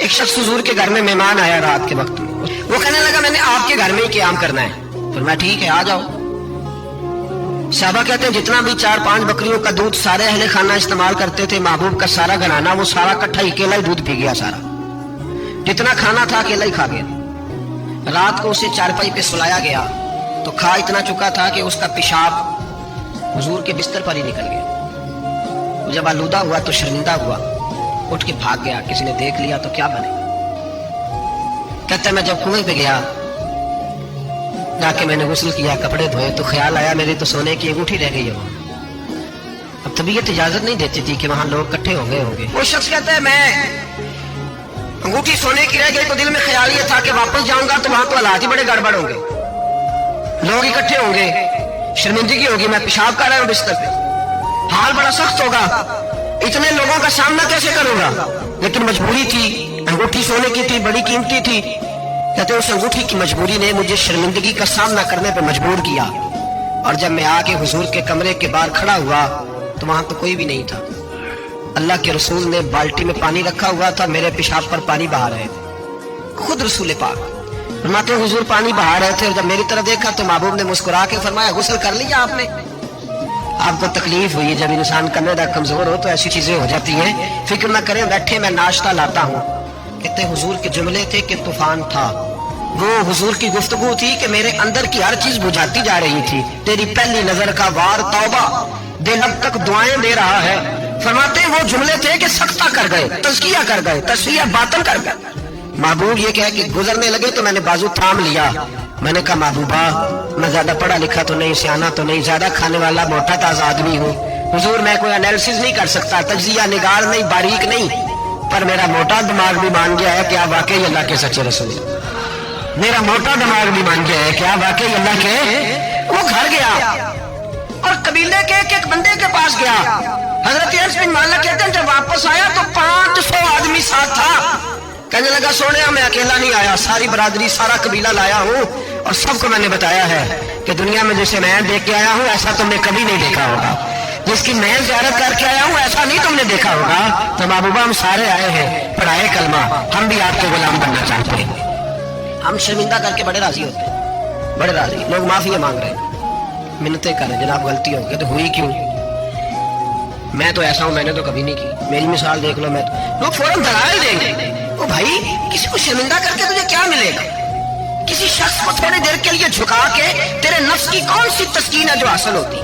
ایک شخص حضور کے گھر میں مہمان آیا رات کے وقت میں، وہ کہنے لگا میں نے آپ کے گھر میں ہی قیام کرنا ہے۔ فرمایا ٹھیک ہے آ جاؤ۔ صحابہ کہتے ہیں جتنا بھی 4-5 بکریوں کا دودھ سارے اہل خانہ استعمال کرتے تھے، محبوب کا سارا گھرانہ وہ سارا کٹھا ہی اکیلا ہی دودھ پی گیا، سارا جتنا کھانا تھا اکیلا ہی کھا گیا۔ رات کو اسے چارپائی پہ سلایا گیا تو کھا اتنا چکا تھا کہ اس کا پیشاب حضور کے بستر پر ہی نکل گیا۔ جب آلودہ ہوا تو شرمندہ ہوا، اٹھ کے بھاگ گیا، کسی نے دیکھ لیا تو کیا بنے۔ کہتا ہے میں جب کنویں پہ گیا، جا کے میں نے غسل کیا، کپڑے دھوئے تو خیال آیا میری تو سونے کی انگوٹھی رہ گئی ہے وہاں۔ اب طبیعت اجازت نہیں دیتی تھی کہ وہاں لوگ اکٹھے ہو گئے ہوں گے۔ وہ شخص کہتا ہے میں انگوٹھی سونے کی رہ گئی تو دل میں خیال یہ تھا کہ واپس جاؤں گا تو وہاں تو حالات ہی بڑے گڑبڑ ہوں گے، لوگ اکٹھے ہوں گے، شرمندگی ہوگی، میں پیشاب کر رہا ہوں بستر پہ، حال بڑا سخت ہوگا، اتنے لوگوں کا سامنا کیسے کروں گا؟ لیکن مجبوری تھی، انگوٹھی سونے کی تھی، بڑی قیمتی تھی۔ کہتے ہیں اس انگوٹھی کی مجبوری نے مجھے شرمندگی کا سامنا کرنے پہ مجبور کیا، اور جب میں آ کے حضور کے کمرے کے باہر کھڑا ہوا تو وہاں تو کوئی بھی نہیں تھا۔ اللہ کے رسول نے بالٹی میں پانی رکھا ہوا تھا، میرے پیشاب پر پانی بہا رہے تھے، خود رسول پاک فرماتے ہیں حضور پانی بہا رہے تھے، اور جب میری طرف دیکھا تو محبوب نے مسکرا کے فرمایا غسل کر لیا آپ نے؟ آپ کو تکلیف ہوئی، جب انسان کمزور کمزور ہو تو ایسی چیزیں ہو جاتی ہیں، فکر نہ کریں، بیٹھے میں ناشتہ لاتا ہوں۔ کہتے ہیں حضور کے جملے تھے کہ طوفان تھا، وہ حضور کی گفتگو تھی کہ میرے اندر کی ہر چیز بجھاتی جا رہی تھی۔ تیری پہلی نظر کا وار توبہ، دل اب تک دعائیں دے رہا ہے۔ فرماتے ہیں وہ جملے تھے کہ سختہ کر گئے، تزکیہ کر گئے، تصفیہ باطن کر گئے۔ محبوب یہ کہہ کہ گزرنے لگے تو میں نے بازو تھام لیا، میں نے کہا محبوبہ میں زیادہ پڑھا لکھا تو نہیں، سیانا تو نہیں، زیادہ کھانے والا موٹا تازہ آدمی ہوں، حضور میں کوئی انالیسس نہیں کر سکتا، تجزیہ نگار نہیں، باریک نہیں، پر میرا موٹا دماغ بھی مان گیا ہے کہ آپ واقعی اللہ کے سچے رسول ہیں۔ میرا موٹا دماغ بھی مان گیا ہے کہ آپ واقعی اللہ کے۔ وہ گھر گیا اور قبیلے کے ایک بندے کے پاس گیا۔ حضرت انس بن مالک کہتے ہیں جب واپس آیا تو 500 آدمی ساتھ تھا۔ کہنے لگا سونے میں اکیلا نہیں آیا، ساری برادری سارا قبیلہ لایا ہوں، اور سب کو میں نے بتایا ہے کہ دنیا میں جسے میں دیکھ کے آیا ہوں ایسا تم نے کبھی نہیں دیکھا ہوگا، جس کی میں زیارت کر کے آیا ہوں ایسا نہیں تم نے دیکھا ہوگا۔ تو محبوبہ ہم سارے آئے ہیں، پڑھائے کلمہ، ہم بھی آپ کے غلام بننا چاہتے ہیں۔ ہم شرمندہ کر کے بڑے راضی ہوتے ہیں، بڑے راضی، لوگ معافی مانگ رہے ہیں، منتیں کر رہے ہیں جناب غلطی ہو گئی تو ہوئی کیوں؟ میں تو ایسا ہوں، میں نے تو کبھی نہیں کی، میری مثال دیکھ لو، میں تو لوگ فوراً دلائل دیں گے۔ او بھائی کسی کو شرمندہ کر کے تجھے کیا ملے گا؟ کسی شخص کو تھوڑی دیر کے لیے جھکا کے تیرے نفس کی کون سی تسکین ہے جو حاصل ہوتی،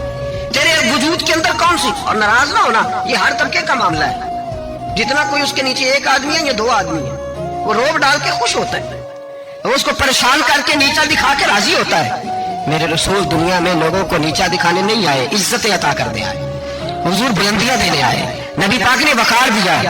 تیرے وجود کے اندر کون سی؟ اور ناراض نہ ہونا، یہ ہر طبقے کا معاملہ ہے، جتنا کوئی اس کے نیچے 1 آدمی ہے یا 2 آدمی ہے، وہ روب ڈال کے خوش ہوتا ہے، وہ اس کو پریشان کر کے نیچا دکھا کے راضی ہوتا ہے۔ میرے رسول دنیا میں لوگوں کو نیچا دکھانے نہیں آئے، عزتیں عطا کرنے آئے، حضور بلندیاں دینے آئے، نبی پاک نے وقار دیا۔